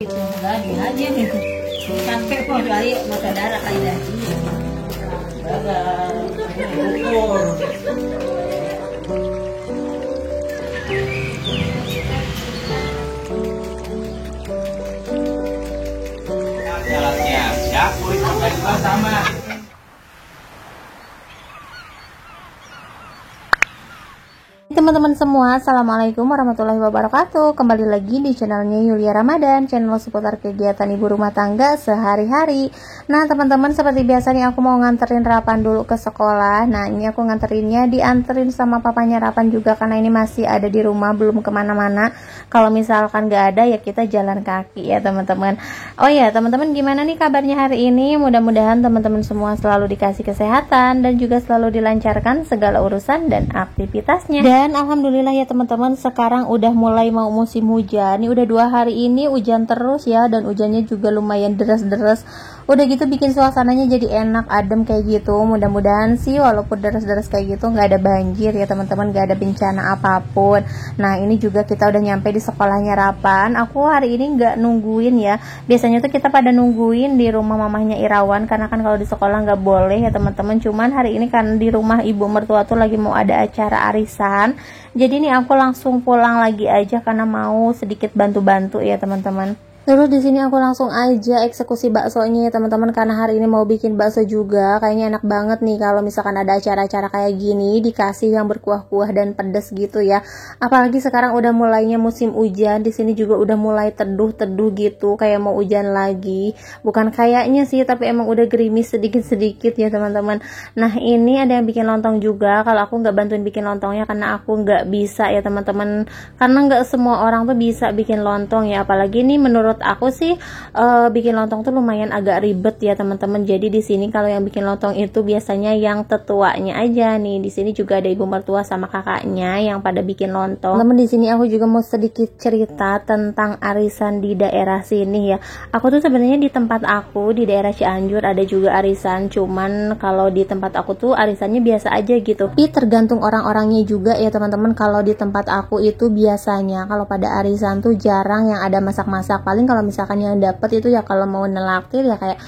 Itu gani aja gitu. Sampai kok kali mata darah kali dah. Ukur. Jalannya, ya, kulit sampai sama. Teman-teman semua, assalamualaikum warahmatullahi wabarakatuh. Kembali lagi di channelnya Yulia Ramadan, channel seputar kegiatan ibu rumah tangga sehari-hari. Nah teman-teman, seperti biasa nih aku mau nganterin Rapan dulu ke sekolah. Nah ini aku nganterinnya dianterin sama papanya Rapan juga, karena ini masih ada di rumah, belum kemana-mana. Kalau misalkan gak ada ya kita jalan kaki ya teman-teman. Oh ya teman-teman, gimana nih kabarnya hari ini? Mudah-mudahan teman-teman semua selalu dikasih kesehatan dan juga selalu dilancarkan segala urusan dan aktivitasnya. Dan alhamdulillah ya teman-teman, sekarang udah mulai mau musim hujan. Ini udah 2 hari ini hujan terus ya, dan hujannya juga lumayan deras-deras. Udah gitu bikin suasananya jadi enak, adem kayak gitu. Mudah-mudahan sih walaupun deras-deras kayak gitu nggak ada banjir ya teman-teman, nggak ada bencana apapun. Nah ini juga kita udah nyampe di sekolahnya Rapan. Aku hari ini nggak nungguin ya. Biasanya tuh kita pada nungguin di rumah mamahnya Irawan, karena kan kalau di sekolah nggak boleh ya teman-teman. Cuman hari ini kan di rumah ibu mertua tuh lagi mau ada acara arisan. Jadi nih aku langsung pulang lagi aja karena mau sedikit bantu-bantu ya teman-teman. Terus di sini aku langsung aja eksekusi baksonya ya teman-teman, karena hari ini mau bikin bakso juga. Kayaknya enak banget nih kalau misalkan ada acara-acara kayak gini dikasih yang berkuah-kuah dan pedas gitu ya. Apalagi sekarang udah mulainya musim hujan, di sini juga udah mulai teduh-teduh gitu, kayak mau hujan lagi. Bukan kayaknya sih, tapi emang udah gerimis sedikit-sedikit ya teman-teman. Nah ini ada yang bikin lontong juga. Kalau aku nggak bantuin bikin lontongnya karena aku nggak bisa ya teman-teman, karena nggak semua orang tuh bisa bikin lontong ya. Apalagi nih menurut aku sih bikin lontong tuh lumayan agak ribet ya teman-teman. Jadi di sini kalau yang bikin lontong itu biasanya yang tetuanya aja nih. Di sini juga ada ibu mertua sama kakaknya yang pada bikin lontong. Teman di sini aku juga mau sedikit cerita tentang arisan di daerah sini ya. Aku tuh sebenarnya di tempat aku di daerah Cianjur ada juga arisan, cuman kalau di tempat aku tuh arisannya biasa aja gitu. Tapi tergantung orang-orangnya juga ya teman-teman. Kalau di tempat aku itu biasanya kalau pada arisan tuh jarang yang ada masak-masak. Paling kalau misalkan yang dapet itu ya kalau mau nelaktir ya kayak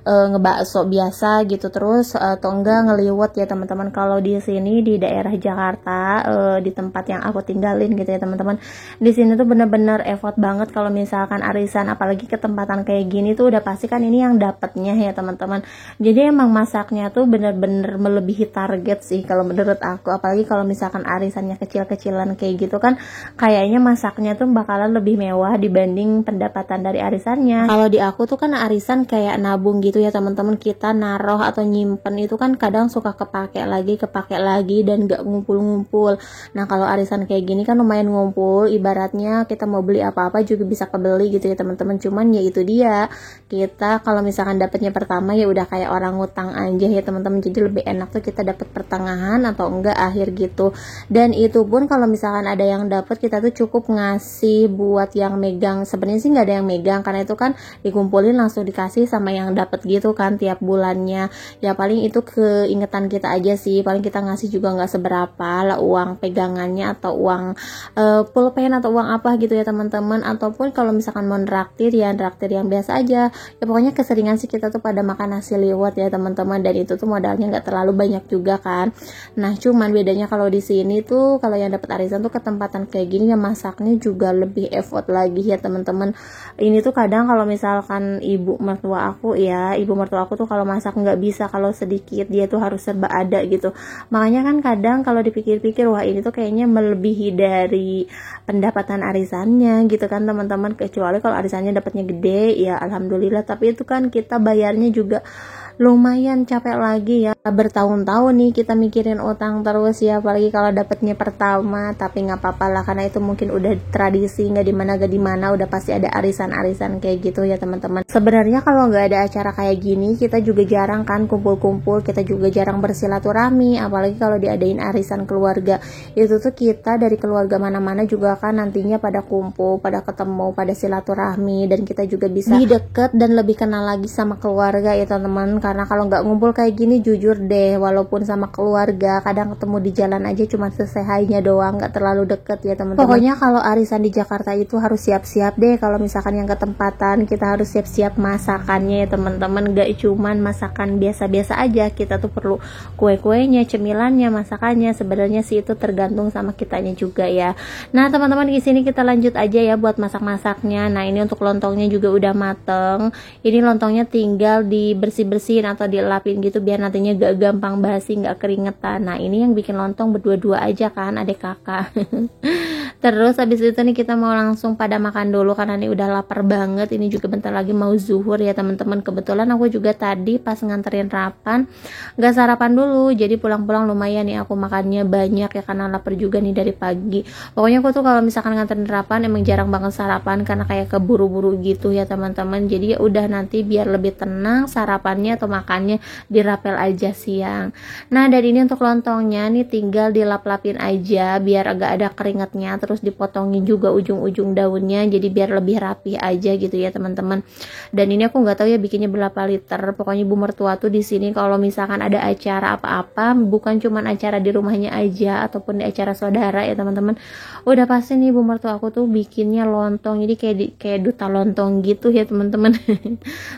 ngebakso biasa gitu, terus atau enggak ngeliwet ya teman-teman. Kalau di sini di daerah Jakarta, di tempat yang aku tinggalin gitu ya teman-teman, di sini tuh bener-bener effort banget kalau misalkan arisan, apalagi ketempatan kayak gini tuh udah pasti kan ini yang dapatnya ya teman-teman. Jadi emang masaknya tuh bener-bener melebihi target sih kalau menurut aku. Apalagi kalau misalkan arisannya kecil-kecilan kayak gitu kan, kayaknya masaknya tuh bakalan lebih mewah dibanding pendapatan dari arisannya. Kalau di aku tuh kan arisan kayak nabung gitu ya teman-teman, kita naruh atau nyimpen itu kan kadang suka kepake lagi dan gak ngumpul-ngumpul. Nah kalau arisan kayak gini kan lumayan ngumpul, ibaratnya kita mau beli apa-apa juga bisa kebeli gitu ya teman-teman. Cuman ya itu dia, kita kalau misalkan dapatnya pertama ya udah kayak orang ngutang aja ya teman-teman. Jadi lebih enak tuh kita dapat pertengahan atau enggak akhir gitu. Dan itu pun kalau misalkan ada yang dapat, kita tuh cukup ngasih buat yang megang. Sebenarnya sih nggak ada yang megang, karena itu kan dikumpulin langsung dikasih sama yang dapat gitu kan tiap bulannya. Ya paling itu keingetan kita aja sih, paling kita ngasih juga nggak seberapa lah uang pegangannya atau uang pulpen atau uang apa gitu ya teman-teman. Ataupun kalau misalkan mau traktir ya traktir yang biasa aja ya. Pokoknya keseringan sih kita tuh pada makan nasi liwet ya teman-teman, dan itu tuh modalnya nggak terlalu banyak juga kan. Nah cuman bedanya kalau di sini tuh kalau yang dapat arisan tuh ketempatan kayak gini ya masaknya juga lebih effort lagi ya teman-teman. Ini tuh kadang kalau misalkan ibu mertua aku tuh kalau masak nggak bisa kalau sedikit, dia tuh harus serba ada gitu. Makanya kan kadang kalau dipikir-pikir, wah ini tuh kayaknya melebihi dari pendapatan arisannya gitu kan teman-teman. Kecuali kalau arisannya dapatnya gede ya alhamdulillah, tapi itu kan kita bayarnya juga lumayan capek lagi ya. Bertahun-tahun nih kita mikirin utang terus ya, apalagi kalau dapatnya pertama. Tapi nggak apa-apa lah, karena itu mungkin udah tradisi, nggak dimana udah pasti ada arisan-arisan kayak gitu ya teman-teman. Sebenarnya kalau nggak ada acara kayak gini kita juga jarang kan kumpul-kumpul, kita juga jarang bersilaturahmi. Apalagi kalau diadain arisan keluarga, itu tuh kita dari keluarga mana-mana juga kan nantinya pada kumpul, pada ketemu, pada silaturahmi, dan kita juga bisa lebih deket dan lebih kenal lagi sama keluarga ya teman-teman. karena kalau nggak ngumpul kayak gini jujur deh, walaupun sama keluarga kadang ketemu di jalan aja cuma selesai hai-nya doang, nggak terlalu deket ya teman-teman. Pokoknya kalau arisan di Jakarta itu harus siap-siap deh, kalau misalkan yang ketempatan kita harus siap-siap masakannya ya teman-teman, nggak cuman masakan biasa-biasa aja, kita tuh perlu kue-kuenya, cemilannya, masakannya. Sebenarnya sih itu tergantung sama kitanya juga ya. Nah teman-teman, di sini kita lanjut aja ya buat masak-masaknya. Nah ini untuk lontongnya juga udah mateng. Ini lontongnya tinggal dibersih-bersihin atau dilapin gitu biar nantinya gak gampang basi, gak keringetan. Nah ini yang bikin lontong berdua-dua aja kan, adik kakak. Terus habis itu nih kita mau langsung pada makan dulu karena ini udah lapar banget. Ini juga bentar lagi mau zuhur ya teman-teman. Kebetulan aku juga tadi pas nganterin Rapan gak sarapan dulu, jadi pulang-pulang lumayan nih aku makannya banyak ya karena lapar juga nih dari pagi. Pokoknya aku tuh kalau misalkan nganterin Rapan emang jarang banget sarapan karena kayak keburu-buru gitu ya teman-teman. Jadi ya udah nanti biar lebih tenang sarapannya atau makannya dirapel aja siang. Nah dari ini untuk lontongnya nih tinggal dilap-lapin aja biar agak ada keringatnya, terus dipotongin juga ujung-ujung daunnya jadi biar lebih rapi aja gitu ya teman-teman. Dan ini aku nggak tahu ya bikinnya berapa liter. Pokoknya ibu mertua tuh di sini kalau misalkan ada acara apa-apa, bukan cuman acara di rumahnya aja ataupun di acara saudara ya teman-teman, udah pasti nih ibu mertua aku tuh bikinnya lontong. Jadi kayak duta lontong gitu ya teman-teman.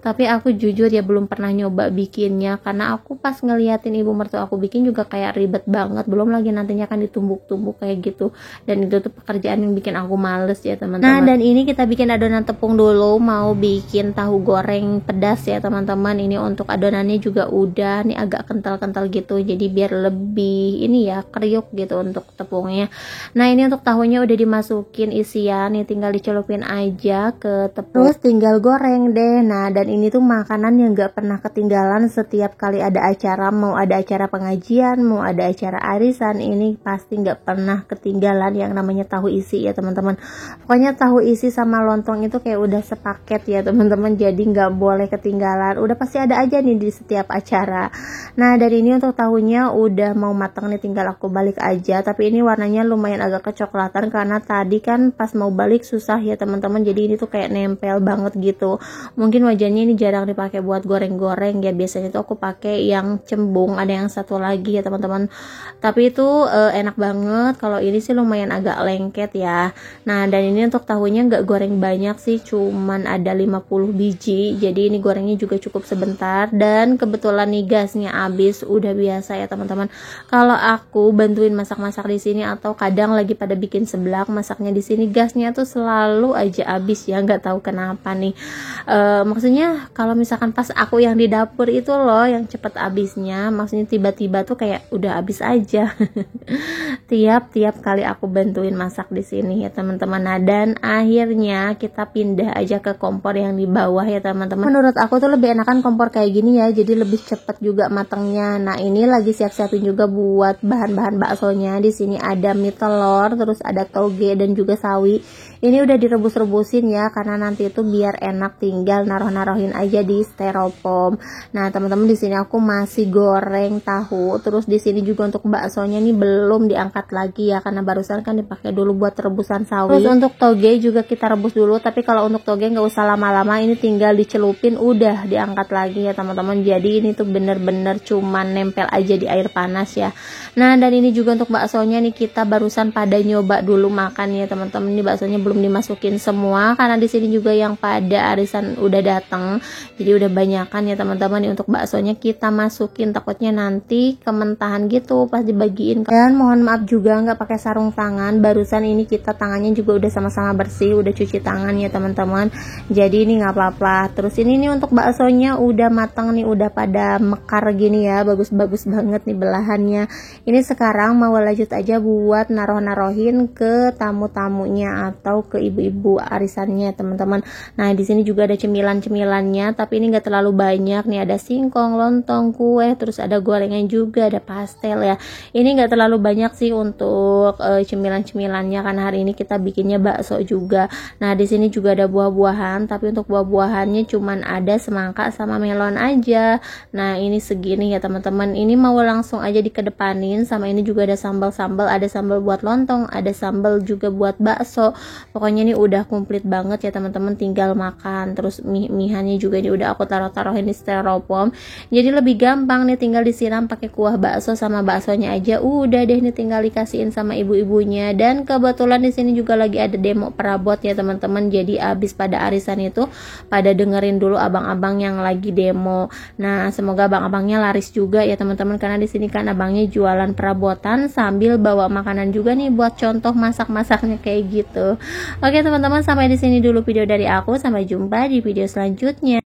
Tapi aku jujur ya belum pernah nyoba bikinnya karena aku pas ngeliatin ibu mertua aku bikin juga kayak ribet banget, belum lagi nantinya kan ditumbuk-tumbuk kayak gitu, dan itu tuh pekerjaan yang bikin aku males ya teman-teman. Nah dan ini kita bikin adonan tepung dulu, mau bikin tahu goreng pedas ya teman-teman. Ini untuk adonannya juga udah nih agak kental-kental gitu, jadi biar lebih ini ya kriuk gitu untuk tepungnya. Nah ini untuk tahunya udah dimasukin isian, nih tinggal dicelupin aja ke tepung, terus tinggal goreng deh. Nah dan ini tuh makanan yang gak pernah ketinggalan setiap kali ada acara, mau ada acara pengajian, mau ada acara arisan, ini pasti gak pernah ketinggalan yang namanya tahu isi ya teman-teman. Pokoknya tahu isi sama lontong itu kayak udah sepaket ya teman-teman, jadi nggak boleh ketinggalan, udah pasti ada aja nih di setiap acara. Nah dari ini untuk tahunya udah mau matang nih, tinggal aku balik aja. Tapi ini warnanya lumayan agak kecoklatan karena tadi kan pas mau balik susah ya teman-teman, jadi ini tuh kayak nempel banget gitu. Mungkin wajannya ini jarang dipakai buat goreng-goreng ya, biasanya tuh aku pakai yang cembung, ada yang satu lagi ya teman-teman, tapi itu enak banget. Kalau ini sih lumayan agak lengket ya. Nah dan ini untuk tahunya nggak goreng banyak sih, cuman ada 50 biji, jadi ini gorengnya juga cukup sebentar. Dan kebetulan nih gasnya habis, udah biasa ya teman-teman kalau aku bantuin masak-masak di sini atau kadang lagi pada bikin seblak masaknya di sini, gasnya tuh selalu aja habis ya, nggak tahu kenapa nih. Maksudnya kalau misalkan pas aku yang di dapur itu loh yang cepet habisnya, maksudnya tiba-tiba tuh kayak udah habis aja. tiap kali aku bantuin masak di sini ya teman-teman. Nah dan akhirnya kita pindah aja ke kompor yang di bawah ya teman-teman. Menurut aku tuh lebih enakan kompor kayak gini ya, jadi lebih cepet juga matangnya. Nah ini lagi siap-siapin juga buat bahan-bahan baksonya. Di sini ada mie telur, terus ada toge dan juga sawi. Ini udah direbus-rebusin ya karena nanti itu biar enak, tinggal naruh-naruhin aja di styrofoam. Nah teman-teman di sini aku masih goreng tahu, terus di sini juga untuk baksonya nih belum diangkat lagi ya karena barusan kan dipakai dulu buat rebusan sawi. Terus untuk toge juga kita rebus dulu, tapi kalau untuk toge nggak usah lama-lama, ini tinggal dicelupin udah diangkat lagi ya teman-teman. Jadi ini tuh bener-bener cuman nempel aja di air panas ya. Nah dan ini juga untuk baksonya nih kita barusan pada nyoba dulu makan ya teman-teman. Ini baksonya belum dimasukin semua karena di sini juga yang pada arisan udah datang, jadi udah banyakan ya teman-teman. Nih untuk baksonya kita masukin, takutnya nanti kementahan gitu pas dibagiin. Dan mohon maaf juga nggak pakai sarung tangan, barusan ini kita tangannya juga udah sama-sama bersih, udah cuci tangan ya teman-teman, jadi ini nggak apa-apa. Terus ini nih untuk baksonya udah matang nih, udah pada mekar gini ya, bagus-bagus banget nih belahannya. Ini sekarang mau lanjut aja buat naruh-naruhin ke tamu-tamunya atau ke ibu-ibu arisannya teman-teman. Nah di sini juga ada cemilan-cemilannya, tapi ini enggak terlalu banyak nih, ada singkong, lontong, kue, terus ada gorengan juga, ada pastel ya. Ini enggak terlalu banyak sih untuk cemilan-cemilannya karena hari ini kita bikinnya bakso juga. Nah di sini juga ada buah-buahan, tapi untuk buah-buahannya cuman ada semangka sama melon aja. Nah ini segini ya teman-teman. Ini mau langsung aja dikedepanin, sama ini juga ada sambal-sambal, ada sambal buat lontong, ada sambal juga buat bakso. Pokoknya ini udah komplit banget ya teman-teman, tinggal makan. Terus mihannya juga ini udah aku taruhin di styrofoam, jadi lebih gampang nih, tinggal disiram pakai kuah bakso sama baksonya aja udah deh nih, tinggal dikasihin sama ibu-ibunya. Dan kebetulan di sini juga lagi ada demo perabot ya teman-teman, jadi abis pada arisan itu pada dengerin dulu abang-abang yang lagi demo. Nah semoga abang-abangnya laris juga ya teman-teman, karena di sini kan abangnya jualan perabotan sambil bawa makanan juga nih buat contoh masak-masaknya kayak gitu. Oke teman-teman, sampai di sini dulu video dari aku, sampai jumpa di video selanjutnya.